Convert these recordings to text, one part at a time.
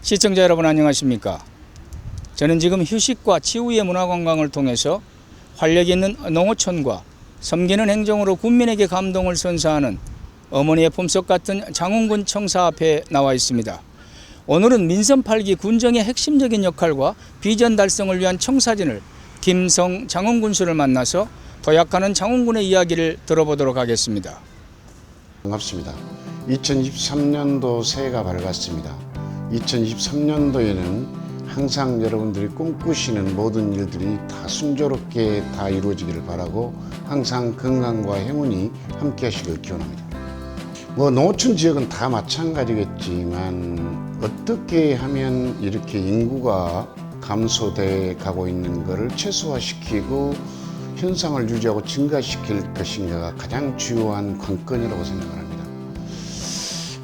시청자 여러분 안녕하십니까? 저는 지금 휴식과 치유의 문화관광을 통해서 활력 있는 농어촌과 섬기는 행정으로 국민에게 감동을 선사하는 어머니의 품속 같은 장흥군 청사 앞에 나와 있습니다. 오늘은 민선 8기 군정의 핵심적인 역할과 비전 달성을 위한 청사진을 김성 장흥군수를 만나서 도약하는 장흥군의 이야기를 들어보도록 하겠습니다. 반갑습니다. 2023년도 새해가 밝았습니다. 2023년도에는 항상 여러분들이 꿈꾸시는 모든 일들이 다 순조롭게 다 이루어지기를 바라고 항상 건강과 행운이 함께 하시길 기원합니다. 농어촌 지역은 다 마찬가지겠지만 어떻게 하면 이렇게 인구가 감소돼 가고 있는 것을 최소화시키고 현상을 유지하고 증가시킬 것인가가 가장 주요한 관건이라고 생각을 합니다.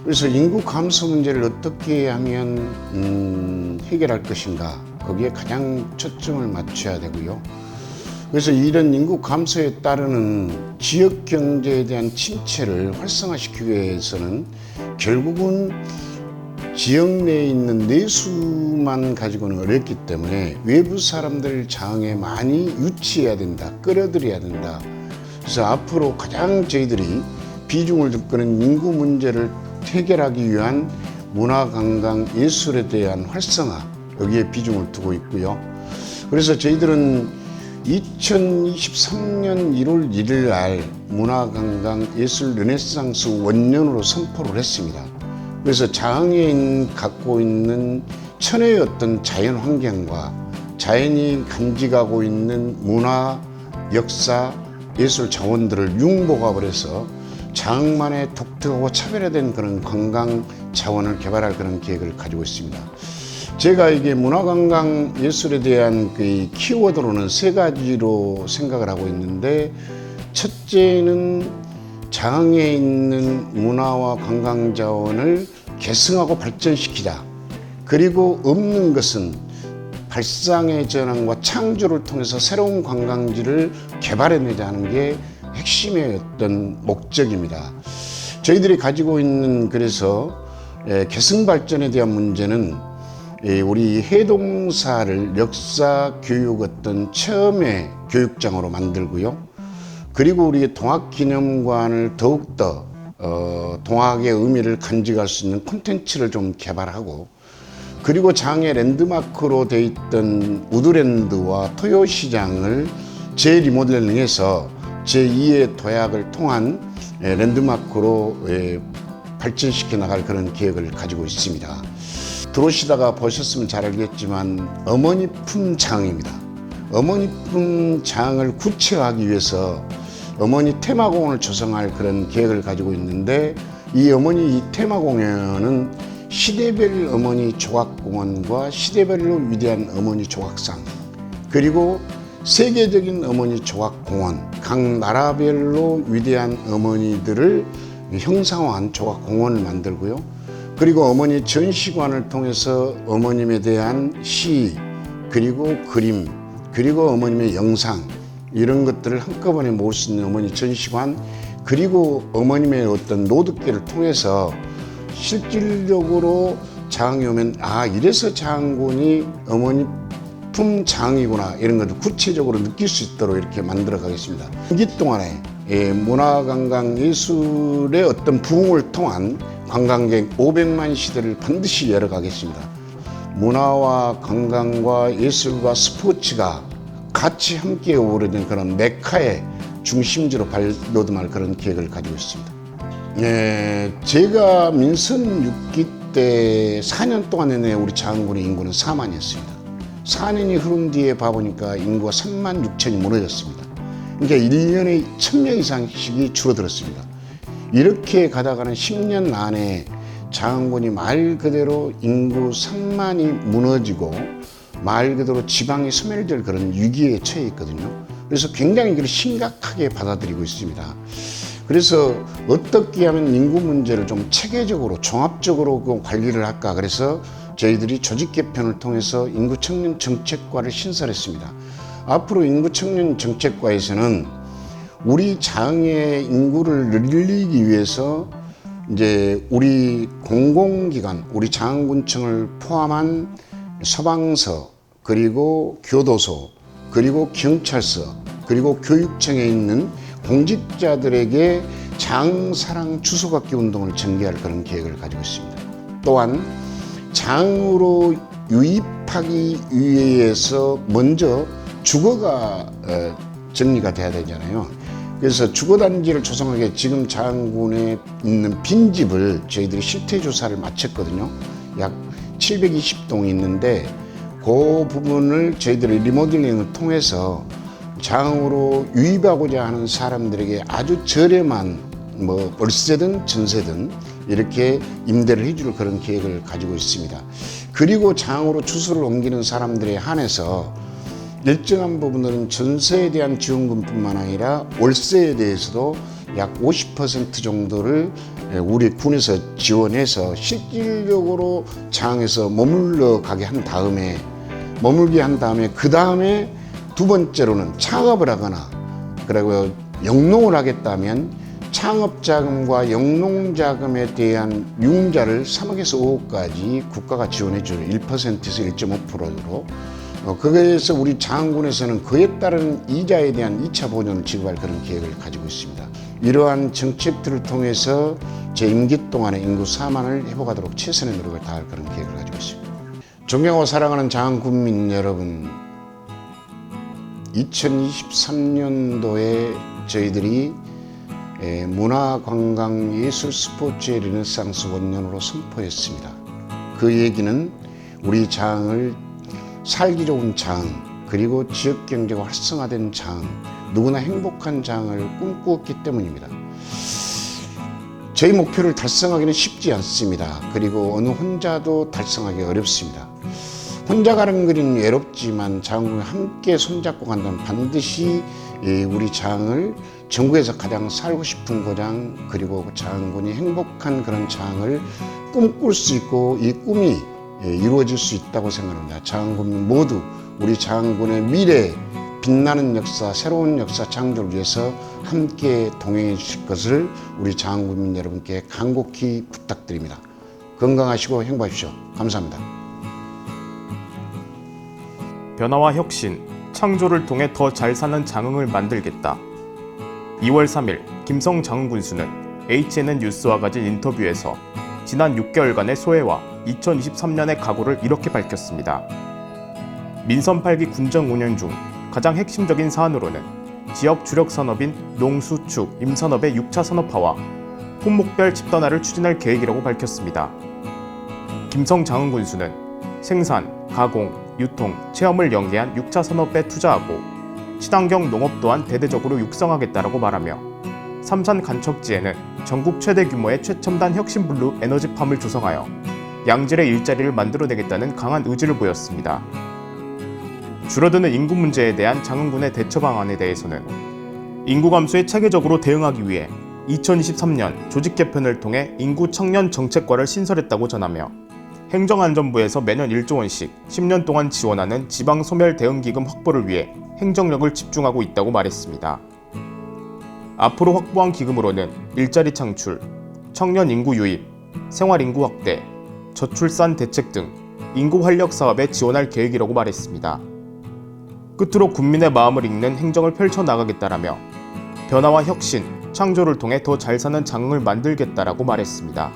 그래서 인구 감소 문제를 어떻게 하면 해결할 것인가, 거기에 가장 초점을 맞춰야 되고요. 그래서 이런 인구 감소에 따르는 지역 경제에 대한 침체를 활성화시키기 위해서는 결국은 지역 내에 있는 내수만 가지고는 어렵기 때문에 외부 사람들 장에 많이 유치해야 된다, 끌어들여야 된다. 그래서 앞으로 가장 저희들이 비중을 둘 거는 인구 문제를 해결하기 위한 문화관광 예술에 대한 활성화, 여기에 비중을 두고 있고요. 그래서 저희들은 2023년 1월 1일 날 문화관광 예술 르네상스 원년으로 선포를 했습니다. 그래서 장흥에 갖고 있는 천혜의 어떤 자연 환경과 자연이 간직하고 있는 문화, 역사, 예술 자원들을 융복합을 해서 장흥만의 독특하고 차별화된 그런 관광 자원을 개발할 그런 계획을 가지고 있습니다. 제가 이게 문화관광 예술에 대한 그 키워드로는 세 가지로 생각을 하고 있는데, 첫째는 장흥에 있는 문화와 관광 자원을 계승하고 발전시키자. 그리고 없는 것은 발상의 전환과 창조를 통해서 새로운 관광지를 개발해내자 하는 게 핵심의 어떤 목적입니다. 저희들이 가지고 있는 그래서 계승 발전에 대한 문제는 우리 해동사를 역사 교육 어떤 처음의 교육장으로 만들고요. 그리고 우리 동학기념관을 더욱더 동학의 의미를 간직할 수 있는 콘텐츠를 좀 개발하고, 그리고 장의 랜드마크로 돼 있던 우드랜드와 토요시장을 재리모델링해서 제2의 도약을 통한 랜드마크로 발전시켜 나갈 그런 계획을 가지고 있습니다. 들어오시다가 보셨으면 잘 알겠지만 어머니 품 장입니다. 어머니 품 장을 구체화하기 위해서 어머니 테마공원을 조성할 그런 계획을 가지고 있는데, 이 어머니 이 테마공원은 시대별 어머니 조각공원과 시대별로 위대한 어머니 조각상, 그리고 세계적인 어머니 조각공원, 각 나라별로 위대한 어머니들을 형상화한 조각공원을 만들고요. 그리고 어머니 전시관을 통해서 어머님에 대한 시, 그리고 그림, 그리고 어머님의 영상, 이런 것들을 한꺼번에 모을 수 있는 어머니 전시관, 그리고 어머님의 어떤 노드길을 통해서 실질적으로 장흥에 오면 이래서 장흥군이 어머니 품 장이구나, 이런 것을 구체적으로 느낄 수 있도록 이렇게 만들어 가겠습니다. 임기 동안에 문화관광 예술의 어떤 부흥을 통한 관광객 500만 시대를 반드시 열어가겠습니다. 문화와 관광과 예술과 스포츠가 같이 함께 어우러진 그런 메카의 중심지로 발돋움할 그런 계획을 가지고 있습니다. 제가 민선 6기 때 4년 동안 내내 우리 장흥군의 인구는 4만이었습니다. 4년이 흐른 뒤에 봐보니까 인구가 3만 6천이 무너졌습니다. 그러니까 1년에 1000명 이상씩이 줄어들었습니다. 이렇게 가다가는 10년 안에 장흥군이 말 그대로 인구 3만이 무너지고 말 그대로 지방이 소멸될 그런 위기에 처해 있거든요. 그래서 굉장히 심각하게 받아들이고 있습니다. 그래서 어떻게 하면 인구 문제를 좀 체계적으로 종합적으로 관리를 할까, 그래서 저희들이 조직 개편을 통해서 인구 청년 정책과를 신설했습니다. 앞으로 인구 청년 정책과에서는 우리 장흥의 인구를 늘리기 위해서 이제 우리 공공기관, 우리 장군청을 포함한 서방서, 그리고 교도소, 그리고 경찰서, 그리고 교육청에 있는 공직자들에게 장사랑 주소받기 운동을 전개할 그런 계획을 가지고 있습니다. 또한 장으로 유입하기 위해서 먼저 주거가 정리가 돼야 되잖아요. 그래서 주거단지를 조성하게 지금 장군에 있는 빈집을 저희들이 실태조사를 마쳤거든요. 약 720동이 있는데 그 부분을 저희들이 리모델링을 통해서 장으로 유입하고자 하는 사람들에게 아주 저렴한 뭐 월세든 전세든 이렇게 임대를 해줄 그런 계획을 가지고 있습니다. 그리고 장으로 주소를 옮기는 사람들에 한해서 일정한 부분은 전세에 대한 지원금뿐만 아니라 월세에 대해서도 약 50% 정도를 우리 군에서 지원해서 실질적으로 장에서 머물게 한 다음에 그 다음에 두 번째로는 창업을 하거나 그리고 영농을 하겠다면 창업자금과 영농자금에 대한 융자를 3억에서 5억까지 국가가 지원해줘요. 1%에서 1.5%로. 거기에서 우리 장군에서는 그에 따른 이자에 대한 2차 보존을 지급할 그런 계획을 가지고 있습니다. 이러한 정책들을 통해서 제 임기 동안에 인구 4만을 회복하도록 최선의 노력을 다할 그런 계획을 가지고 있습니다. 존경하고 사랑하는 장군민 여러분, 2023년도에 저희들이 문화관광예술스포츠의 르네상스 원년으로 선포했습니다. 그 얘기는 우리 장을 살기 좋은 장, 그리고 지역경제가 활성화된 장, 누구나 행복한 장을 꿈꾸었기 때문입니다. 저희 목표를 달성하기는 쉽지 않습니다. 그리고 어느 혼자도 달성하기 어렵습니다. 혼자 가는 길은 외롭지만 장군과 함께 손잡고 간다면 반드시 우리 장을 전국에서 가장 살고 싶은 고장, 그리고 장군이 행복한 그런 장을 꿈꿀 수 있고 이 꿈이 이루어질 수 있다고 생각합니다. 장군 모두 우리 장군의 미래 빛나는 역사, 새로운 역사 창조를 위해서 함께 동행해 주실 것을 우리 장군민 여러분께 간곡히 부탁드립니다. 건강하시고 행복하십시오. 감사합니다. 변화와 혁신, 창조를 통해 더 잘 사는 장흥을 만들겠다. 2월 3일 김성 장흥군수는 HNN 뉴스와 가진 인터뷰에서 지난 6개월간의 소회와 2023년의 각오를 이렇게 밝혔습니다. 민선 8기 군정 운영 중 가장 핵심적인 사안으로는 지역 주력 산업인 농수축, 임산업의 6차 산업화와 품목별 집단화를 추진할 계획이라고 밝혔습니다. 김성 장흥군수는 생산, 가공, 유통, 체험을 연계한 6차 산업에 투자하고 친환경 농업 또한 대대적으로 육성하겠다라고 말하며 삼산 간척지에는 전국 최대 규모의 최첨단 혁신블루 에너지팜을 조성하여 양질의 일자리를 만들어내겠다는 강한 의지를 보였습니다. 줄어드는 인구 문제에 대한 장흥군의 대처 방안에 대해서는 인구 감소에 체계적으로 대응하기 위해 2023년 조직 개편을 통해 인구 청년 정책과를 신설했다고 전하며 행정안전부에서 매년 1조 원씩 10년 동안 지원하는 지방소멸 대응기금 확보를 위해 행정력을 집중하고 있다고 말했습니다. 앞으로 확보한 기금으로는 일자리 창출, 청년 인구 유입, 생활인구 확대, 저출산 대책 등 인구 활력 사업에 지원할 계획이라고 말했습니다. 끝으로 국민의 마음을 읽는 행정을 펼쳐나가겠다라며 변화와 혁신, 창조를 통해 더 잘 사는 장흥을 만들겠다라고 말했습니다.